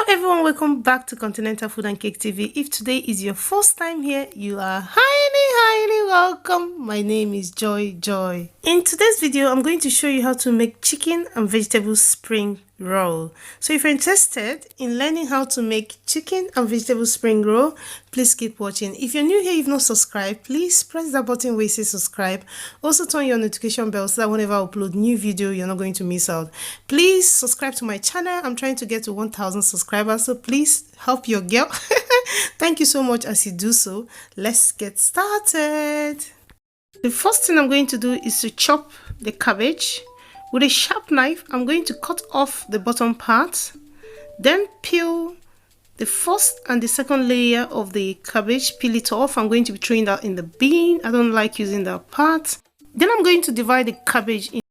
Hello everyone, welcome back to Continental Food and Cake TV. If today is your first time here, you are highly welcome. My name is Joy. In today's video, I'm going to show you how to make chicken and vegetable spring roll. So if you're interested in learning how to make chicken and vegetable spring roll, please keep watching. If you're new here, you've not subscribed, please press that button where it says subscribe. Also turn your notification bell so that whenever I upload new video, you're not going to miss out. Please subscribe to my channel. I'm trying to get to 1,000 subscribers, so please help your girl. Thank you so much as you do so. Let's get started. The first thing I'm going to do is to chop the cabbage. With a sharp knife, I'm going to cut off the bottom part, then peel the first and the second layer of the cabbage, peel it off. I'm going to be throwing that in the bin. I don't like using that part. Then I'm going to divide the cabbage in.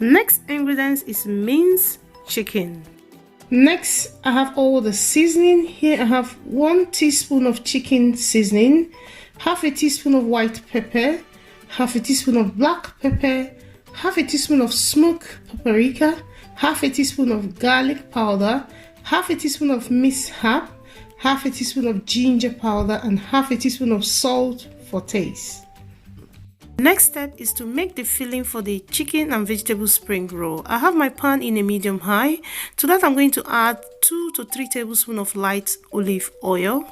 Next ingredient is minced chicken. Next, I have all the seasoning. Here I have 1 teaspoon of chicken seasoning, half a teaspoon of white pepper, half a teaspoon of black pepper, half a teaspoon of smoked paprika, half a teaspoon of garlic powder, half a teaspoon of minced herb, half a teaspoon of ginger powder, and half a teaspoon of salt for taste. Next step is to make the filling for the chicken and vegetable spring roll. I have my pan in a medium high. To that I'm going to add 2 to 3 tablespoons of light olive oil.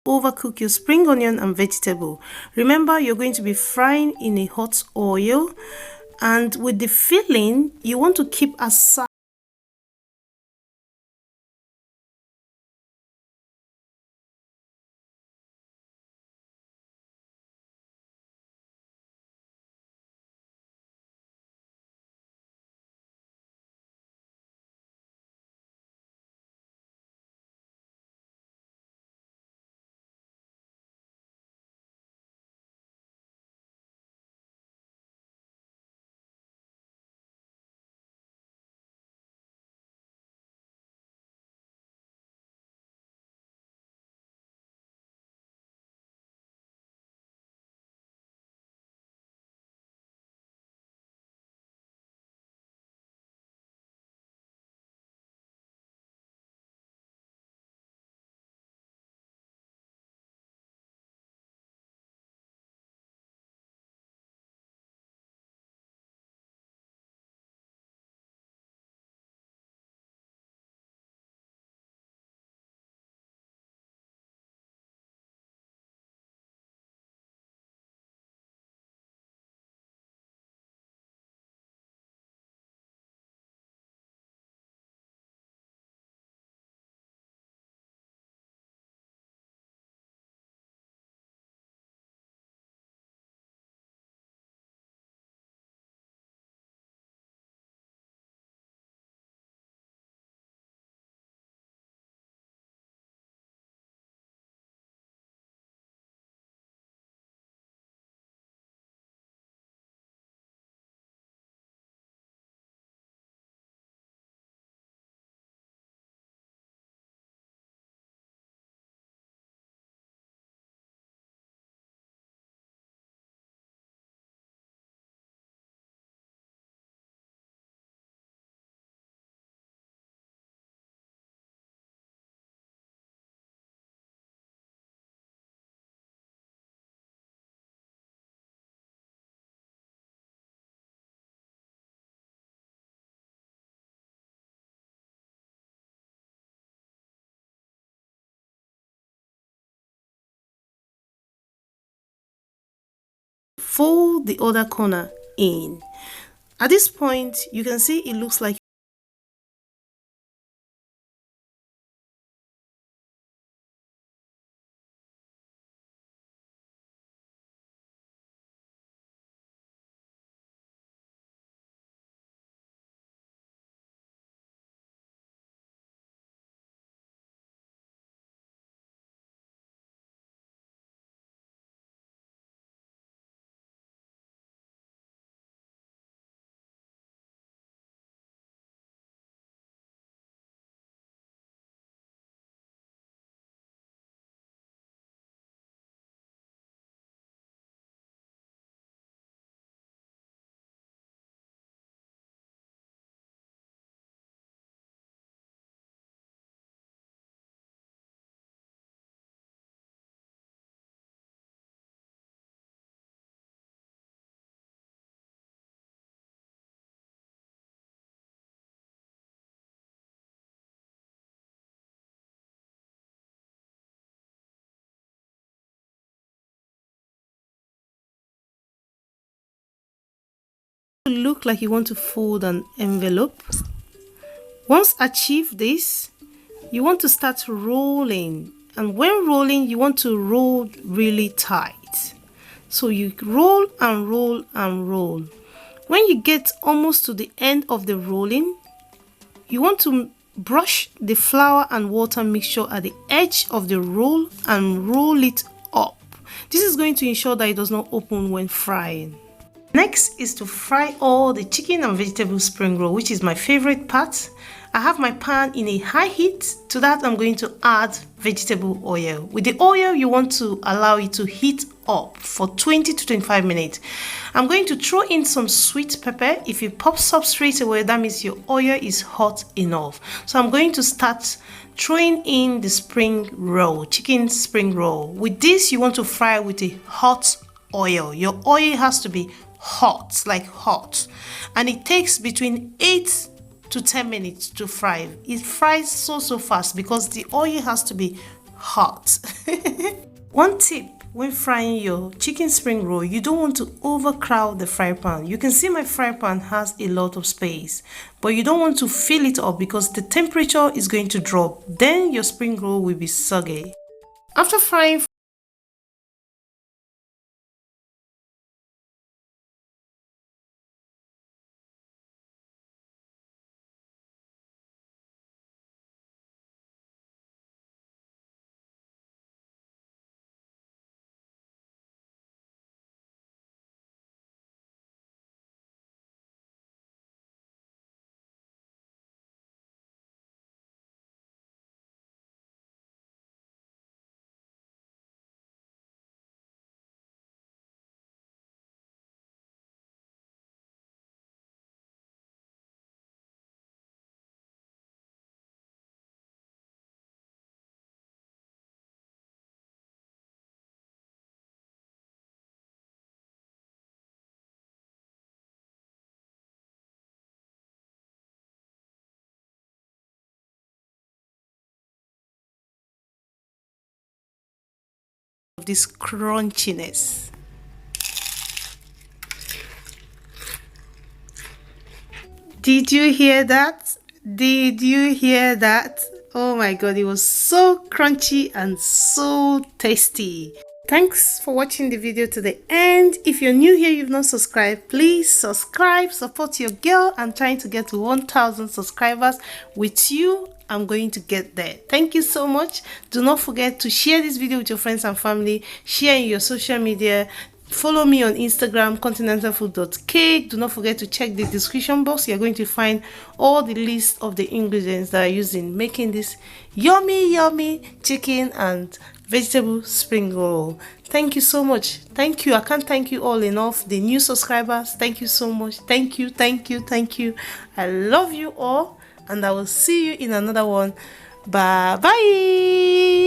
overcook your spring onion and vegetable. Remember, you're going to be frying in a hot oil, and with the filling, you want to keep aside fold the other corner in. At this point, you can see it looks like you want to fold an envelope. Once achieved this, you want to start rolling, and when rolling, you want to roll really tight. So you roll and roll and roll. When you get almost to the end of the rolling, you want to brush the flour and water mixture at the edge of the roll and roll it up. This is going to ensure that it does not open when frying. Next is to fry all the chicken and vegetable spring roll, which is my favorite part. I have my pan in a high heat. To that, I'm going to add vegetable oil. With the oil, you want to allow it to heat up for 20 to 25 minutes. I'm going to throw in some sweet pepper. If it pops up straight away, that means your oil is hot enough. So I'm going to start throwing in the spring roll, chicken spring roll. With this, you want to fry with a hot oil. Your oil has to be hot, like hot, and it takes between 8 to 10 minutes to fry. It fries so fast because the oil has to be hot. One tip when frying your chicken spring roll, you don't want to overcrowd the fry pan. You can see my fry pan has a lot of space, but you don't want to fill it up because the temperature is going to drop. Then your spring roll will be soggy. After frying of this crunchiness. Did you hear that? Did you hear that? Oh my god, it was so crunchy and so tasty. Thanks for watching the video to the end. If you're new here, you've not subscribed, please subscribe. Support your girl. I'm trying to get to 1,000 subscribers. With you, I'm going to get there. Thank you so much. Do not forget to share this video with your friends and family. Share in your social media. Follow me on Instagram, continentalfood.cake. Do not forget to check the description box. You're going to find all the list of the ingredients that I use in making this yummy chicken and vegetable spring roll. Thank you so much. Thank you. I can't thank you all enough. The new subscribers, thank you so much. Thank you. I love you all, and I will see you in another one. Bye bye.